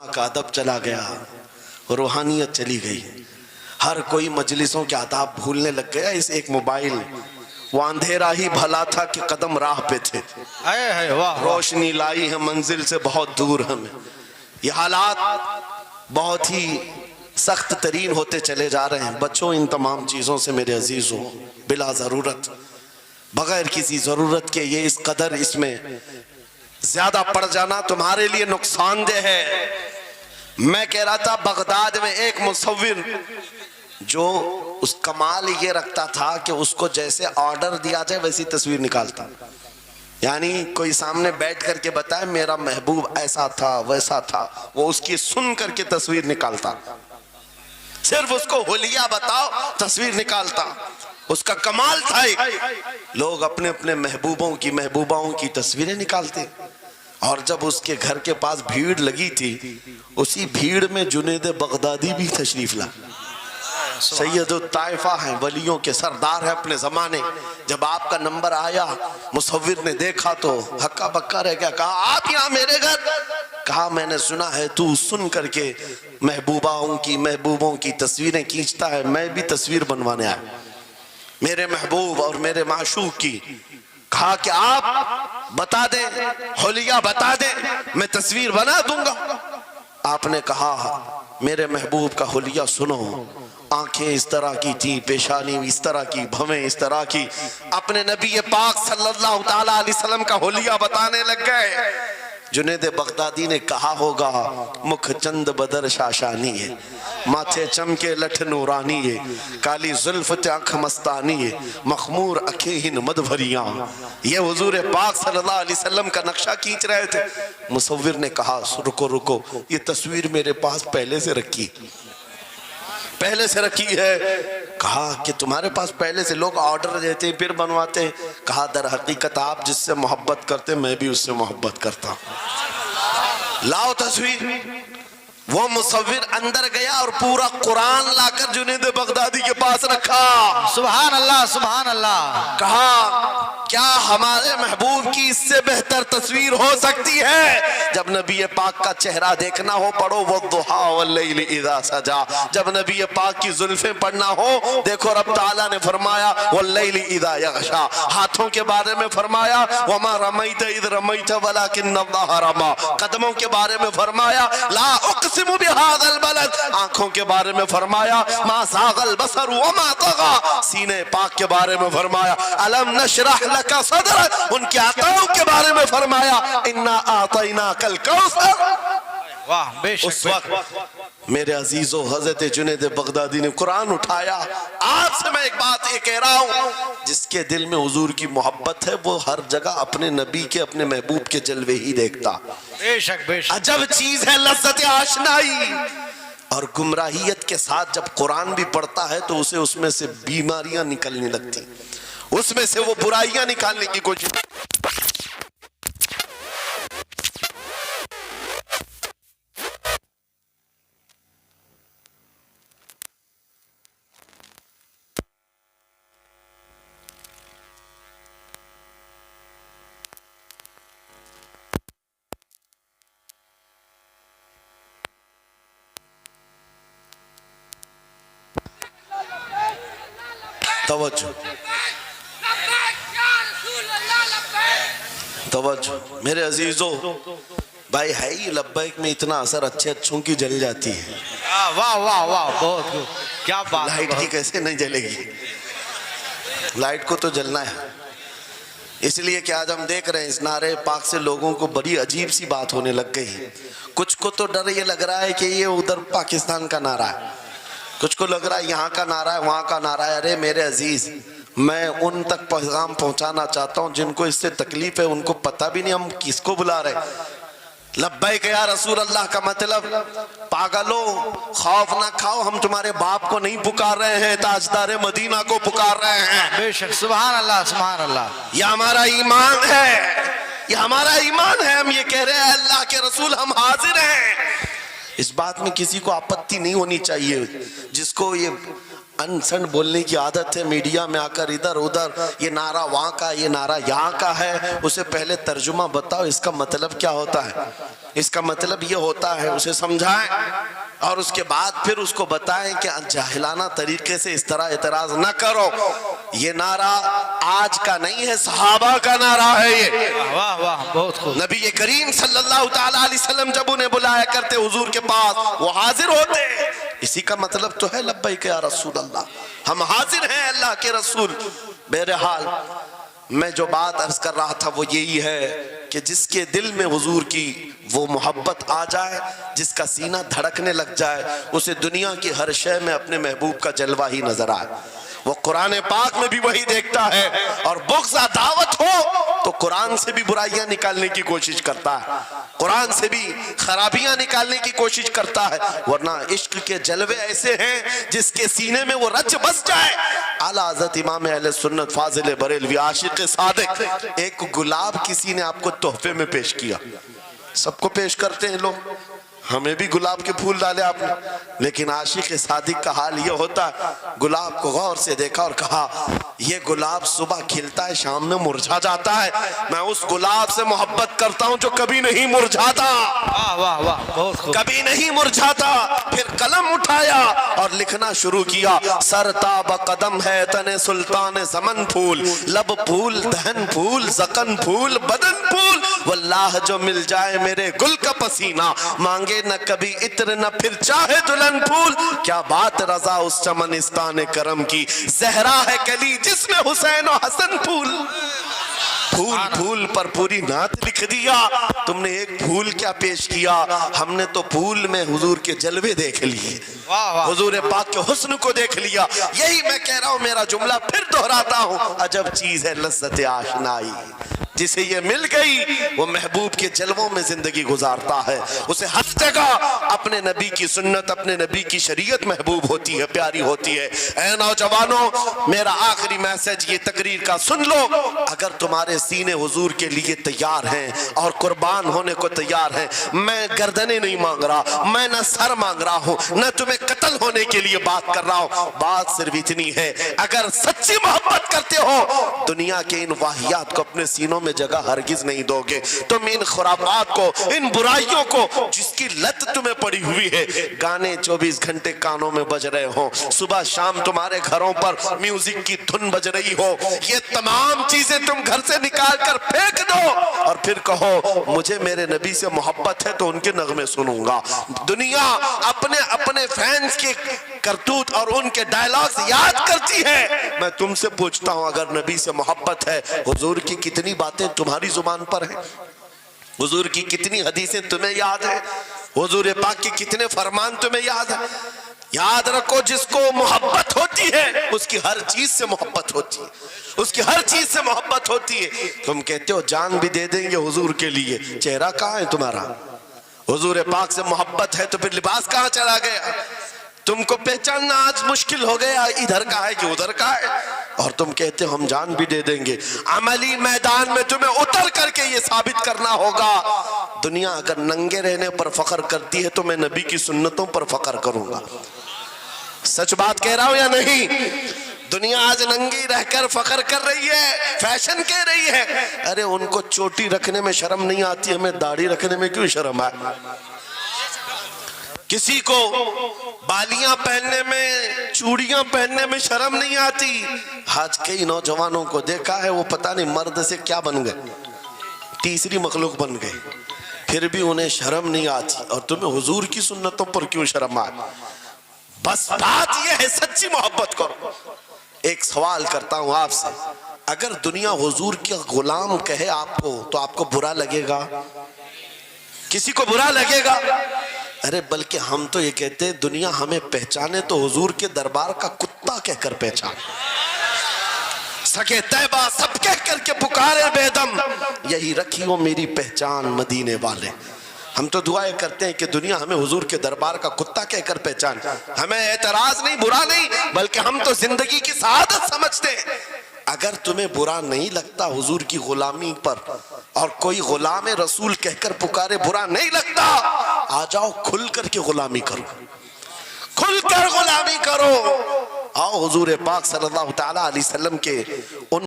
का अदब चला गया, रूहानियत चली गई। हर कोई मजलिसों के आदाब भूलने लग गया। इस एक मोबाइल, वो अंधेरा ही भला था कि कदम राह पे थे, रोशनी लाई है मंजिल से बहुत दूर हमें। ये हालात बहुत ही सख्त तरीन होते चले जा रहे हैं। बच्चों, इन तमाम चीज़ों से मेरे अजीज़ों, बिला ज़रूरत, बगैर किसी ज़रूरत के ये इस कदर इसमें ज्यादा पड़ जाना तुम्हारे लिए नुकसानदेह है। मैं कह रहा था, बगदाद में एक मुसव्विर जो उस कमाल ये रखता था कि उसको जैसे ऑर्डर दिया जाए वैसी तस्वीर निकालता। यानी कोई सामने बैठ करके बताए मेरा महबूब ऐसा था वैसा था, वो उसकी सुन करके तस्वीर निकालता। सिर्फ उसको हुलिया बताओ, तस्वीर निकालता। उसका कमाल था। लोग अपने अपने महबूबों की महबूबाओं की तस्वीरें निकालते। और जब उसके घर के पास भीड़ लगी थी, उसी भीड़ में जुनैद बगदादी भी तशरीफ ला। सैयदुत ताइफा हैं, वलियों के सरदार है अपने जमाने। जब आपका नंबर आया, मुसव्विर ने देखा तो हक्का बक्का रह गया। कहा, आप यहाँ मेरे घर? कहा, मैंने सुना है तू सुन करके महबूबों की तस्वीरें खींचता है। मैं भी तस्वीर बनवाने आया मेरे महबूब और मेरे माशूक की। कहा कि आप बता दें, हुलिया बता दें, मैं तस्वीर बना दूंगा। आपने कहा, मेरे महबूब का हुलिया सुनो। आंखें इस तरह की थी, पेशानी इस तरह की, भवें इस तरह की। अपने नबी पाक सल्लल्लाहु ताला अलैहि वसल्लम का हुलिया बताने लग गए। जुनैद बगदादी ने कहा होगा, मुख चंद बदर शाशानी है, माथे चमके लठ नूरानी है, काली जुल्फ आँख मस्तानी है, मखमूर अखेहिन मद भरियां। ये हुजूर पाक सल्लल्लाहु अलैहि वसल्लम का नक्शा खींच रहे थे। मुसव्विर ने कहा, रुको रुको, ये तस्वीर मेरे पास पहले से रखी है। कहा कि तुम्हारे पास पहले से लोग ऑर्डर देते हैं फिर बनवाते हैं। कहा, दर हकीकत आप जिससे मोहब्बत करते, मैं भी उससे मोहब्बत करता हूं। लाओ तस्वीर। वो मुसव्विर अंदर गया और पूरा कुरान लाकर जुनैद बगदादी के पास रखा। सुभान अल्लाह, सुभान अल्लाह। कहा, क्या हमारे महबूब की इससे बेहतर तस्वीर हो सकती है? जब नबी पाक का चेहरा देखना हो, पढ़ो वद्दुहा वल्लैलि इज़ा सजा। जब नबी पाक की जुल्फें पढ़ना हो, देखो रब ताला ने फरमाया वल्लैलि इज़ा यग़शा। हाथों के बारे में फरमाया वमा रमैत इज़ रमैत वलाकिन्नल्लाह रमा। कदमों के बारे में फरमाया ला उक़सिमु बिहाज़ल बलद। आंखों के बारे में फरमाया मा ज़ाग़ल बसर वमा तग़ा। सीने पाक के बारे में फरमाया अलम नशरह का सदर। उनके आकाओं के बारे में फरमाया इन्ना आतैना कल कौसर। वाह, बेशक। उस वक्त मेरे अजीजों, हजरत जुनैद बगदादी ने कुरान उठाया। आपसे मैं एक बात ये कह रहा हूं, जिसके दिल में हुजूर की मोहब्बत है वो हर जगह अपने नबी के, अपने महबूब के जलवे ही देखता। बेशक बेशक। अजब चीज है लज़्ज़त आशनाई। और गुमराहियत के साथ जब कुरान भी पढ़ता है तो उसे उसमें से बीमारियां निकलने लगती, उसमें से वो बुराइयां निकालने की कोशिश। तवज्जो मेरे अजीजों, भाई है ही लब्बैक में इतना असर अच्छे अच्छों की जल जाती है। वाह वाह वाह, बहुत क्या बात। लाइट की कैसे नहीं जलेगी? लाइट को तो जलना है। इसलिए कि आज हम देख रहे हैं इस नारे पाक से लोगों को बड़ी अजीब सी बात होने लग गई है। कुछ को तो डर ये लग रहा है कि ये उधर पाकिस्तान का नारा है, कुछ को लग रहा है यहाँ का नारा है, वहाँ का नारा है। अरे मेरे अजीज, मैं उन तक पैगाम पहुँचाना चाहता हूँ जिनको इससे तकलीफ है, उनको पता भी नहीं हम किसको बुला रहे। लब्बैक या रसूल अल्लाह का मतलब, पागलों खौफ ना खाओ, हम तुम्हारे बाप को नहीं पुकार रहे हैं, ताजदार मदीना को पुकार रहे हैं। बेशक, सुभान अल्लाह, सुभान अल्लाह। यह हमारा ईमान है, यह हमारा ईमान है। हम ये कह रहे हैं अल्लाह के रसूल हम हाजिर हैं। इस बात में किसी को आपत्ति नहीं होनी चाहिए। जिसको ये अनसन बोलने की आदत है, मीडिया में आकर इधर उधर ये नारा वहां का, ये नारा यहाँ का है। उसे पहले तर्जुमा बताओ, इसका मतलब क्या होता है, इसका मतलब ये होता है, उसे समझाएं और उसके बाद फिर उसको बताएं कि जाहिलाना तरीके से इस तरह एतराज न करो। ये नारा आज का नहीं है, सहाबा का नारा है ये। वाह वाह बहुत खूब। नबी करीम सल्लल्लाहु ताला अलैहि वसल्लम जब उन्हें बुलाया करते हुजूर के पास, वो हाजिर होते। इसी का मतलब तो है लब्बैक या रसूल अल्लाह, हम हाजिर हैं अल्लाह के रसूल। बहरहाल मैं जो बात अर्ज कर रहा था वो यही है कि जिसके दिल में हुजूर की वो मोहब्बत आ जाए, जिसका सीना धड़कने लग जाए, उसे दुनिया की हर शय में अपने महबूब का जलवा ही नजर आए। वो कुरान पाक में भी वही देखता है, और बुग़्ज़ दावत हो तो कुरान से भी बुराइयां निकालने की कोशिश करता है, कुरान से भी खराबियां निकालने की कोशिश करता है। वरना इश्क के जलवे ऐसे हैं जिसके सीने में वो रच बस जाए। आला हज़रत इमाम अहले सुन्नत फाजिल बरेलवी आशिक़ सादिक़, एक गुलाब किसी ने आपको तोहफे में पेश किया, सबको पेश करते हैं लोग, हमें भी गुलाब के फूल डाले आपने, लेकिन आशिक़ सादिक का हाल ये होता है, गुलाब को गौर से देखा और कहा ये गुलाब सुबह खिलता है, शाम में मुरझा जाता है, मैं उस गुलाब से मोहब्बत करता हूं जो कभी नहीं मुरझाता। वाह वाह वाह बहुत खूब। कभी नहीं मुरझाता। फिर कलम उठाया और लिखना शुरू किया, सरताब कदम है तने सुल्तान ज़मन फूल, लब फूल दहन फूल ज़कन फूल बदन फूल, वल्लाह जो मिल जाए मेरे गुल का पसीना, मांगे न कभी इत्र न फिर चाहे दुल्हन फूल। क्या बात रजा उस चमनिस्तान करम की, जहरा है कली जिसमें हुसैन और हसन फूल। फूल फूल पर पूरी नात लिख दिया। तुमने एक फूल क्या पेश किया, हमने तो फूल में हुजूर के जलवे देख लिए, हुजूर पाक के हुस्न को देख लिया। यही मैं कह रहा हूं, मेरा जुमला फिर दोहराता हूं, अजब चीज है लज़्ज़त आशनाई, जिसे ये मिल गई वो महबूब के जलवों में जिंदगी गुजारता है। उसे हर जगह अपने नबी की सुन्नत, अपने नबी की शरीयत महबूब होती है, प्यारी होती है। ऐ नौजवानों, मेरा आखिरी मैसेज ये तकरीर का सुन लो, अगर तुम्हारे सीने हुजूर के लिए तैयार हैं और कुर्बान होने को तैयार हैं, मैं गर्दनें नहीं मांग रहा, मैं न सर मांग रहा हूं, न तुम्हें कत्ल होने के लिए बात कर रहा हूं। बात सिर्फ इतनी है, अगर सच्ची मोहब्बत करते हो, दुनिया के इन वाहियात को अपने सीनों में जगह हरगिज नहीं दोगे। तुम इन खुराफात को, इन बुराइयों को, जिसकी लत तुम्हें पड़ी हुई है, गाने 24 घंटे कानों में बज रहे हो, सुबह शाम तुम्हारे घरों पर म्यूजिक की धुन बज रही हो, ये तमाम चीजें तुम घर से निकाल कर फेंक दो और फिर कहो मुझे मेरे नबी से मोहब्बत है तो उनके नगमे सुनूंगा। दुनिया अपने अपने फैंस के करतूत और उनके डायलॉग्स याद करती है। मैं तुमसे पूछता हूं, अगर नबी से मोहब्बत है, हुजूर की कितनी बातें तुम्हारी जुबान पर है, हुजूर की कितनी हदीसें तुम्हें याद है, हुजूर पाक के कितने फरमान तुम्हें याद है। याद रखो, जिसको मोहब्बत होती है उसकी हर चीज से मोहब्बत होती है, उसकी हर चीज से मोहब्बत होती है। तुम कहते हो जान भी दे देंगे हुजूर के लिए, चेहरा कहाँ है तुम्हारा? हुजूर पाक से मोहब्बत है तो फिर लिबास कहाँ चला गया? तुमको पहचानना आज मुश्किल हो गया, इधर का है कि उधर का है, और तुम कहते हो हम जान भी दे देंगे। अमली मैदान में तुम्हें उतर करके ये साबित करना होगा। दुनिया अगर नंगे रहने पर फख्र करती है तो मैं नबी की सुन्नतों पर फख्र करूंगा। सच बात कह रहा हूं या नहीं? दुनिया आज नंगी रहकर फख्र कर रही है, फैशन कह रही है। अरे उनको चोटी रखने में शर्म नहीं आती, हमें दाढ़ी रखने में क्यों शर्म आए? किसी को बालियां पहनने में, चूड़ियां पहनने में शर्म नहीं आती। आज कई नौजवानों को देखा है, वो पता नहीं मर्द से क्या बन गए, तीसरी मखलूक बन गए, फिर भी उन्हें शर्म नहीं आती, और तुम्हें हुजूर की सुन्नतों पर क्यों शर्म आए? बस बात यह है, सच्ची मोहब्बत करो। एक सवाल करता हूं आपसे, अगर दुनिया हुजूर के गुलाम कहे आपको तो आपको बुरा लगेगा? किसी को बुरा लगेगा? अरे बल्कि हम तो ये कहते हैं दुनिया हमें पहचाने तो हुजूर के दरबार का कुत्ता कहकर पहचाने, सके तैबा सब कह करके पुकारे बेदम, यही रखी हो मेरी पहचान मदीने वाले। हम तो दुआएं करते हैं कि दुनिया हमें हुजूर के दरबार का कुत्ता कहकर पहचान। हमें एतराज नहीं, बुरा नहीं, बल्कि हम तो जिंदगी की सआदत समझते हैं। अगर तुम्हें बुरा नहीं लगता हुजूर की गुलामी पर, और कोई गुलाम रसूल कहकर पुकारे बुरा नहीं लगता, आ जाओ खुल करके गुलामी करो, खुलकर गुलामी करो। आओ हुजूर पाक सल्लल्लाहु ताला अलैहि वसल्लम के उन